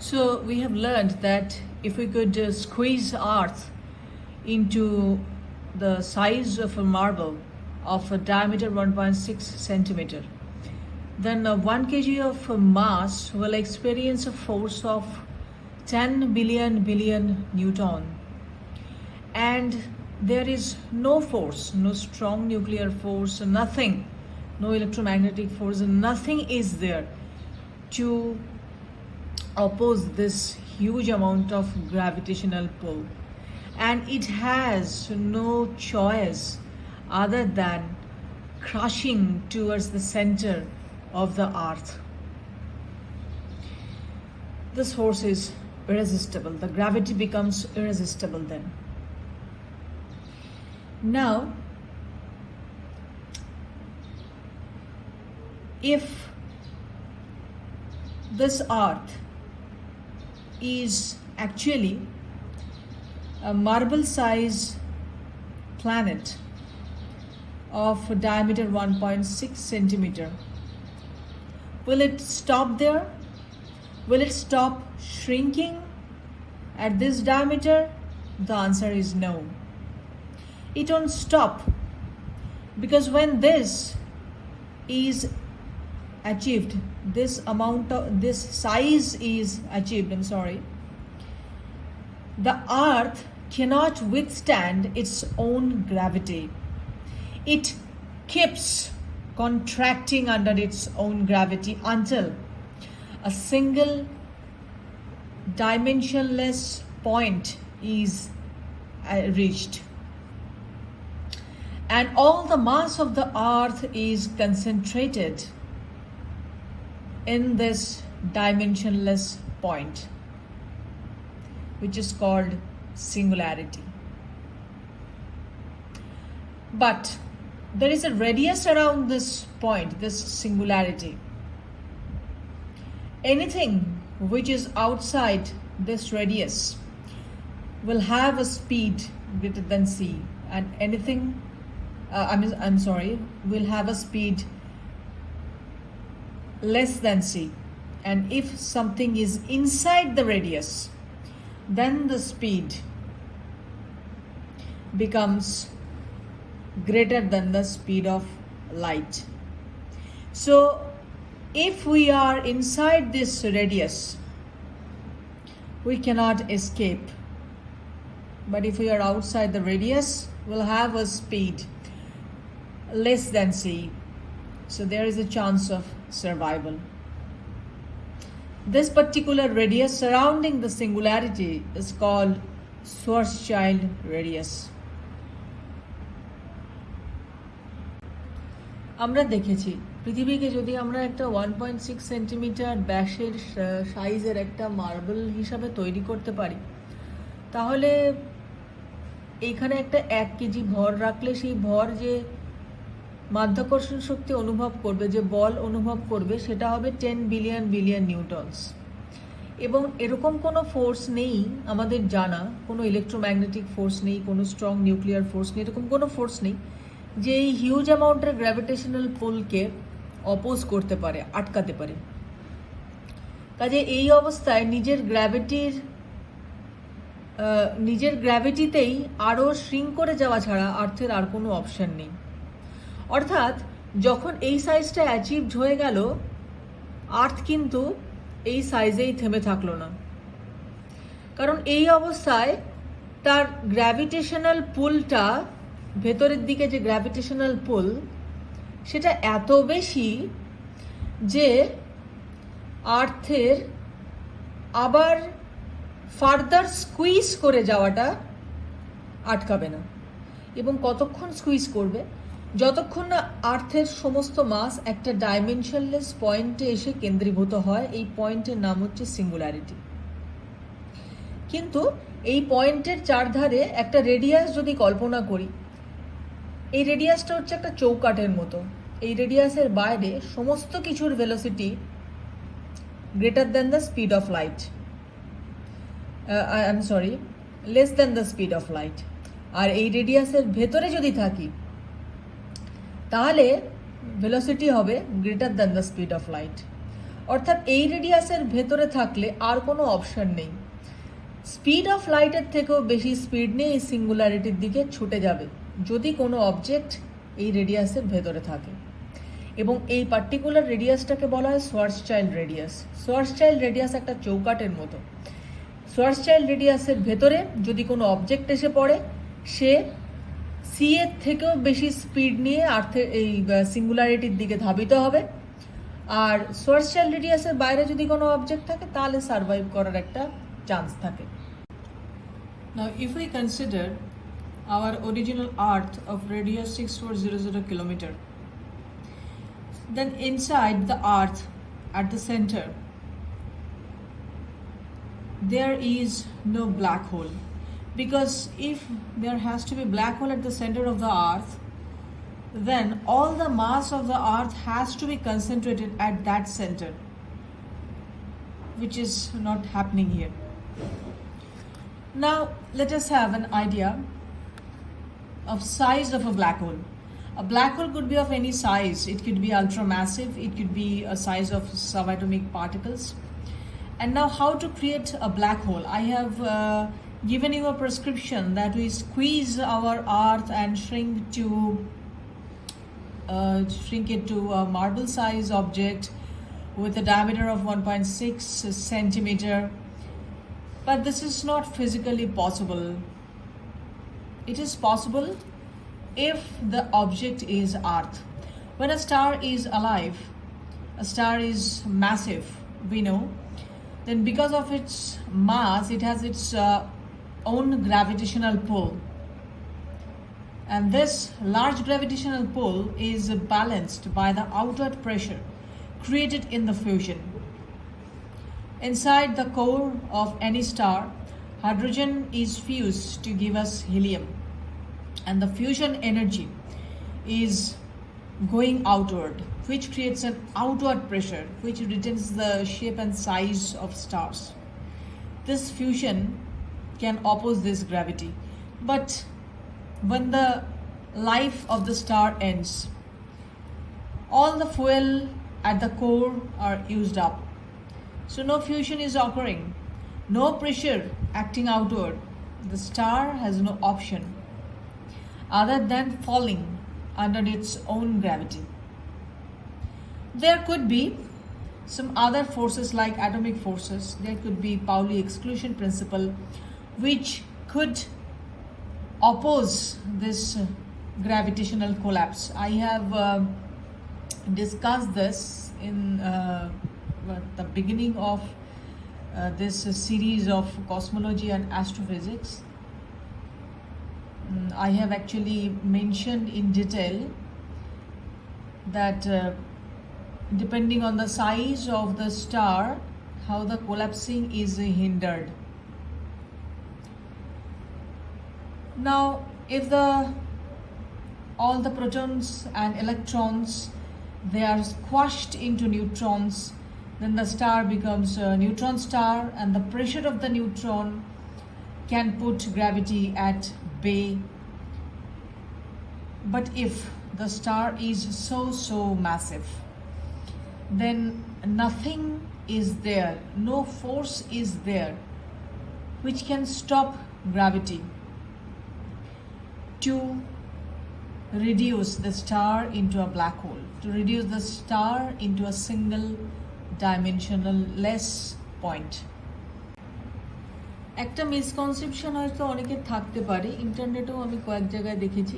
So we have learned that if we could squeeze Earth into the size of a marble of a diameter 1.6 centimeter, then 1 kg of mass will experience a force of 10 billion Newton. And there is no force, no strong nuclear force, nothing, no electromagnetic force, nothing is there to oppose this huge amount of gravitational pull. And it has no choice other than crushing towards the center of the earth. This force is irresistible. The gravity becomes irresistible then. Now, if this earth is actually a marble size planet of a diameter 1.6 centimeter, will it stop there? Will it stop shrinking at this diameter? The answer is no. It won't stop, because when this is achieved, this size is achieved, the earth cannot withstand its own gravity. It keeps contracting under its own gravity until a single dimensionless point is reached. And all the mass of the earth is concentrated in this dimensionless point, which is called singularity. But there is a radius around this point, this singularity. Anything which is outside this radius will have a speed greater than c, and anything will have a speed less than c. And if something is inside the radius, then the speed becomes greater than the speed of light. So if we are inside this radius, we cannot escape. But if we are outside the radius, we'll have a speed less than c. So there is a chance of survival. This particular radius surrounding the singularity is called Schwarzschild radius. আমরা দেখেছি পৃথিবীকে যদি আমরা একটা 1.6 centimetre ব্যাসের সাইজের একটা marble হিসাবে তৈরি করতে পারি, তাহলে এইখানে একটা 1 কেজি ভর রাখলে সেই ভর যে মাধ্যাকর্ষণ শক্তি অনুভব করবে, যে বল অনুভব করবে, সেটা হবে 10 বিলিয়ন নিউটনস। এবং এরকম কোনো ফোর্স নেই আমাদের জানা, কোনো ইলেকট্রোম্যাগনেটিক ফোর্স নেই, কোনো স্ট্রং নিউক্লিয়ার ফোর্স নেই, এরকম কোনো ফোর্স নেই যে এই হিউজ অ্যামাউন্টের গ্র্যাভিটেশনাল পুলকে অপোজ করতে পারে, আটকাতে পারে। কাজে এই অবস্থায় নিজের গ্র্যাভিটিতেই আরও শ্রিঙ্ক করে যাওয়া ছাড়া আর্থের আর কোনো অপশন নেই। অর্থাৎ যখন এই সাইজটা অ্যাচিভড হয়ে গেল, আর্থ কিন্তু এই সাইজেই থেমে থাকলো না, কারণ এই অবস্থায় তার গ্র্যাভিটেশনাল পুলটা, ভেতরের দিকে যে গ্র্যাভিটেশনাল পুল, সেটা এত বেশি যে আর্থের আবার ফার্দার স্কুইজ করে যাওয়াটা আটকাবে না। এবং কতক্ষণ স্কুইজ করবে? যতক্ষণ না আর্থের সমস্ত মাস একটা ডাইমেনশনলেস পয়েন্টে এসে কেন্দ্রীভূত হয়। এই পয়েন্টের নাম হচ্ছে সিঙ্গুলারিটি। কিন্তু এই পয়েন্টের চারধারে একটা রেডিয়াস যদি কল্পনা করি, এই রেডিয়াসটা হচ্ছে একটা চৌকাঠের মতো। এই রেডিয়াসের বাইরে সমস্ত কিছুর velocity greater than the speed of light, less than the speed of light. আর এই রেডিয়াসের ভেতরে যদি থাকি, তাহলে ভেলোসিটি হবে greater than the speed of light. অর্থাৎ এই রেডিয়াসের ভেতরে থাকলে আর কোনো অপশন নেই, স্পিড অফ লাইটের থেকেও বেশি স্পিড নিয়ে এই সিঙ্গুলারিটির দিকে ছুটে যাবে যদি কোনো অবজেক্ট এই রেডিয়াসের ভেতরে থাকে। এবং এই পার্টিকুলার রেডিয়াসটাকে বলা হয় সোয়ার্সচাইল্ড রেডিয়াস। সোয়ার্সচাইল্ড রেডিয়াস একটা চৌকাটের মতো। সোয়ার্সচাইল্ড রেডিয়াসের ভেতরে যদি কোনো অবজেক্ট এসে পড়ে, সে সি এর থেকেও বেশি স্পিড নিয়ে আর্থের এই সিঙ্গুলারিটির দিকে ধাবিত হবে। আর সোয়ার্সচাইল্ড রেডিয়াসের বাইরে যদি কোনো অবজেক্ট থাকে তাহলে সার্ভাইভ করার একটা চান্স থাকে। Now if we consider our original Earth of radius 6400 kilometer, then inside the Earth at the center there is no black hole, because if there has to be black hole at the center of the Earth, then all the mass of the Earth has to be concentrated at that center, which is not happening here. Now let us have an idea of size of a black hole. A black hole could be of any size. It could be ultramassive, it could be a size of subatomic particles. And now how to create a black hole? I have given you a prescription that we squeeze our Earth and shrink it to a marble size object with a diameter of 1.6 centimeter. But this is not physically possible. It is possible if the object is Earth. When a star is alive, a star is massive, we know, then because of its mass, it has its own gravitational pull. And this large gravitational pull is balanced by the outward pressure created in the fusion. Inside the core of any star, hydrogen is fused to give us helium, and the fusion energy is going outward, which creates an outward pressure which retains the shape and size of stars. This fusion can oppose this gravity, but when the life of the star ends, all the fuel at the core are used up. So no fusion is occurring, no pressure acting outward. The star has no option other than falling under its own gravity. There could be some other forces like atomic forces. There could be Pauli exclusion principle, which could oppose this gravitational collapse. I have discussed this in the beginning of this series of cosmology and astrophysics. I have actually mentioned in detail that depending on the size of the star, how the collapsing is hindered. Now, if all the protons and electrons, they are squashed into neutrons, then the star becomes a neutron star, and the pressure of the neutron can put gravity at bay. But if the star is so massive, then nothing is there, no force is there which can stop gravity to reduce the star into a black hole, to reduce the star into a single dimensional less point. একটা misconception হয়তো অনেকের থাকতে পারে, ইন্টারনেটেও আমি কয়েক জায়গায় দেখেছি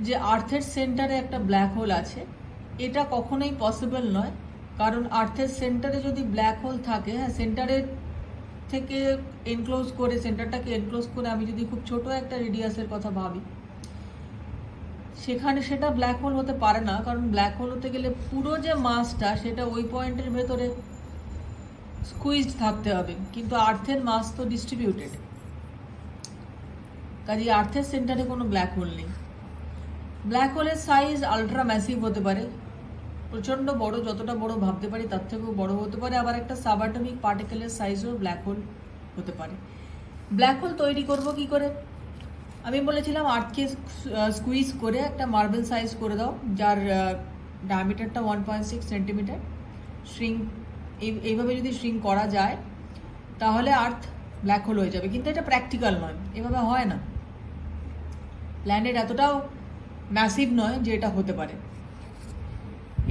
যে আর্থের সেন্টারে একটা ব্ল্যাক হোল আছে। এটা কখনোই পসিবল নয়, কারণ আর্থের সেন্টারে যদি ব্ল্যাক হোল থাকে, হ্যাঁ, সেন্টারের থেকে এনক্লোজ করে, সেন্টারটাকে এনক্লোজ করে আমি যদি খুব ছোট একটা রেডিয়াসের কথা ভাবি, সেখানে সেটা ব্ল্যাক হোল হতে পারে না, কারণ ব্ল্যাক হোল হতে গেলে পুরো যে মাসটা সেটা ওই পয়েন্টের ভেতরে স্কুইজড থাকতে হবে, কিন্তু আর্থের মাস তো ডিস্ট্রিবিউটেড, কাজে আর্থের সেন্টারে কোনো ব্ল্যাক হোল নেই। ব্ল্যাক হোলের সাইজ আলট্রা ম্যাসিভ হতে পারে, প্রচণ্ড বড়, যতটা বড় ভাবতে পারি তার থেকেও বড় হতে পারে। আবার একটা সাবঅ্যাটমিক পার্টিকেলের সাইজও ব্ল্যাক হোল হতে পারে। ব্ল্যাক হোল তৈরি করব কি করে? আমি বলেছিলাম আর্থকে স্কুইজ করে একটা মার্বেল সাইজ করে দাও, যার ডায়ামিটারটা 1.6 সেন্টিমিটার, শ্রিঙ্ক, এইভাবে যদি শ্রিঙ্ক করা যায় তাহলে আর্থ ব্ল্যাক হোল হয়ে যাবে, কিন্তু এটা প্র্যাকটিক্যাল নয়, এভাবে হয় না। প্ল্যানেট এতটাও ম্যাসিভ নয় যে এটা হতে পারে।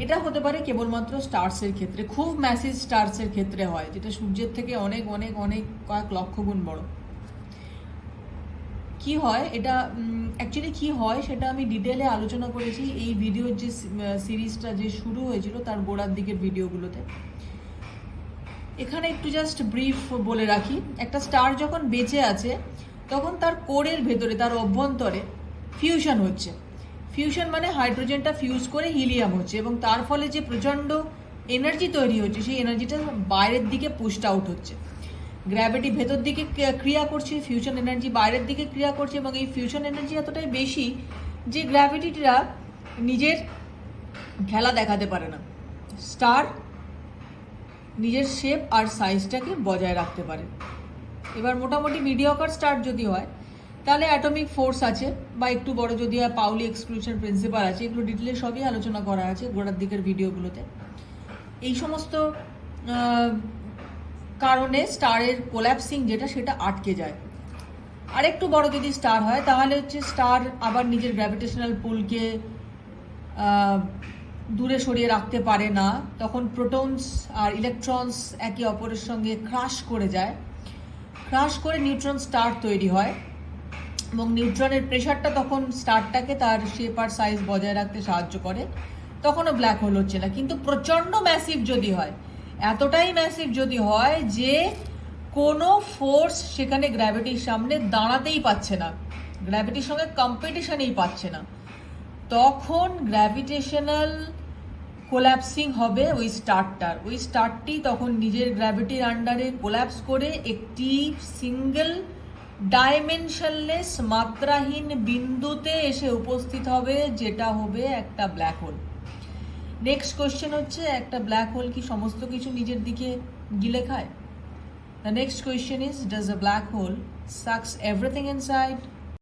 এটা হতে পারে কেবলমাত্র স্টার্সের ক্ষেত্রে, খুব ম্যাসিভ স্টার্সের ক্ষেত্রে হয়, যেটা সূর্যের থেকে অনেক অনেক অনেক কয়েক লক্ষ গুণ বড়। কি হয় এটা, অ্যাকচুয়ালি কি হয় সেটা আমি ডিটেলে আলোচনা করেছি এই ভিডিওর যে সিরিজটা যে শুরু হয়েছিল তার গোড়ার দিকের ভিডিওগুলোতে। এখানে একটু জাস্ট ব্রিফ বলে রাখি। একটা স্টার যখন বেঁচে আছে তখন তার কোরের ভেতরে, তার অভ্যন্তরে ফিউশন হচ্ছে। ফিউশন মানে হাইড্রোজেনটা ফিউজ করে হিলিয়াম হচ্ছে, এবং তার ফলে যে প্রচণ্ড এনার্জি তৈরি হচ্ছে সেই এনার্জিটা বাইরের দিকে পুশড আউট হচ্ছে। গ্র্যাভিটি ভেতর দিকে ক্রিয়া করছে, ফিউশন এনার্জি বাইরের দিকে ক্রিয়া করছে, এবং এই ফিউশন এনার্জি এতটাই বেশি যে গ্র্যাভিটিটা নিজের খেলা দেখাতে পারে না। স্টার নিজের শেপ আর সাইজটাকে বজায় রাখতে পারে। এবার মোটামুটি মিডিয়কার স্টার যদি হয় তাহলে অ্যাটমিক ফোর্স আছে, বা একটু বড় যদি হয় পাউলি এক্সক্লুশন প্রিন্সিপাল আছে, এগুলো ডিটেলে সবই আলোচনা করা আছে গোড়ার দিকের ভিডিওগুলোতে। এই সমস্ত কারণে স্টারের কোল্যাপসিং যেটা সেটা আটকে যায়। আর একটু বড় যদি স্টার হয় তাহলে হচ্ছে স্টার আবার নিজের গ্র্যাভিটেশনাল পুলকে দূরে সরিয়ে রাখতে পারে না, তখন প্রোটনস আর ইলেকট্রনস একে অপরের সঙ্গে ক্রাশ করে যায়, ক্রাশ করে নিউট্রন স্টার তৈরি হয়, এবং নিউট্রনের প্রেশারটা তখন স্টারটাকে তার শেপ আর সাইজ বজায় রাখতে সাহায্য করে, তখনও ব্ল্যাক হোল হচ্ছে না। কিন্তু প্রচণ্ড ম্যাসিভ যদি হয়, এতটাই ম্যাসিভ যদি হয় যে কোনো ফোর্স সেখানে গ্র্যাভিটির সামনে দাঁড়াতেই পাচ্ছে না, গ্র্যাভিটির সঙ্গে কম্পিটিশনেই পাচ্ছে না, তখন গ্র্যাভিটেশনাল কোল্যাপসিং হবে ওই স্টারটার। ওই স্টারটি তখন নিজের গ্র্যাভিটির আন্ডারে কোল্যাপস করে একটি সিঙ্গেল ডাইমেনশনলেস মাত্রাহীন বিন্দুতে এসে উপস্থিত হবে, যেটা হবে একটা ব্ল্যাক হোল। নেক্সট কোয়েশ্চেন হচ্ছে, একটা ব্ল্যাক হোল কি সমস্ত কিছু নিজের দিকে গিলে খায়? The next question is, does a black hole sucks everything inside